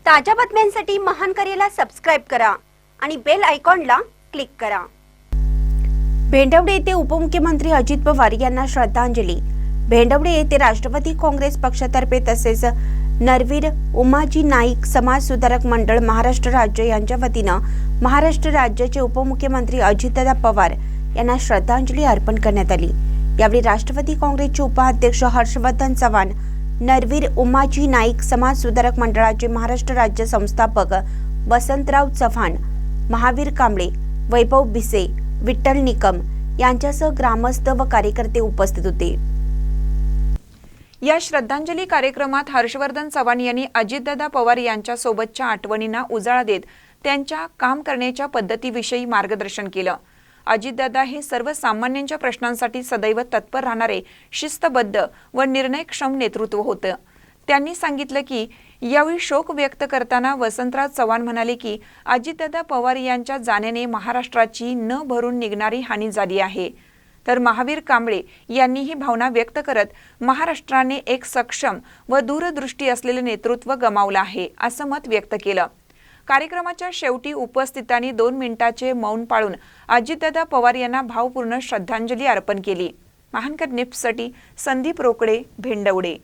ताज्या बातम्यांसाठी महान करेला सबस्क्राइब करा आणि बेल आयकॉनला क्लिक करा। भेंडवडे येथे उपमुख्यमंत्री अजित पवार यांना श्रद्धांजली। भेंडवडे येथे राष्ट्रवादी काँग्रेस पक्षातर्फे तसेच नरवीर उमाजी नाईक समाज सुधारक मंडळ महाराष्ट्र राज्य यांच्या वतीने महाराष्ट्र राज्याचे उपमुख्यमंत्री अजितदादा पवार यांना श्रद्धांजली अर्पण करण्यात आली। यावेळी राष्ट्रवादी काँग्रेसचे उपाध्यक्ष हर्षवर्धन चव्हाण, नरवीर उमाजी नाईक समाज सुधारक मंडळाचे महाराष्ट्र राज्य संस्थापक वसंतराव चव्हाण, महावीर कांबळे, वैभव भिसे, विठ्ठल निकम यांच्यासह ग्रामस्थ व कार्यकर्ते उपस्थित होते। या श्रद्धांजली कार्यक्रमात हर्षवर्धन चव्हाण यांनी अजितदादा पवार यांच्या सोबतच्या आठवणींना उजाळा देत त्यांच्या काम करण्याच्या पद्धतीविषयी मार्गदर्शन केलं। अजितदादा हे सर्वसामान्यांच्या प्रश्नांसाठी सदैव तत्पर राहणारे शिस्तबद्ध व निर्णयक्षम नेतृत्व होतं। त्यांनी सांगितलं की यावेळी शोक व्यक्त करताना वसंतराव चव्हाण म्हणाले की अजितदादा पवार यांच्या जाण्याने महाराष्ट्राची न भरून निघणारी हानी झाली आहे। तर महावीर कांबळे यांनी ही भावना व्यक्त करत महाराष्ट्राने एक सक्षम व दूरदृष्टी असलेले नेतृत्व गमावलं आहे असं मत व्यक्त केलं। कार्यक्रमाच्या शेवटी उपस्थितांनी 2 मिनिटाचे मौन पाळून अजितदादा पवार यांना भावपूर्ण श्रद्धांजली अर्पण केली। महानकर निफ्ससाठी संदीप रोकडे, भेंडवडे।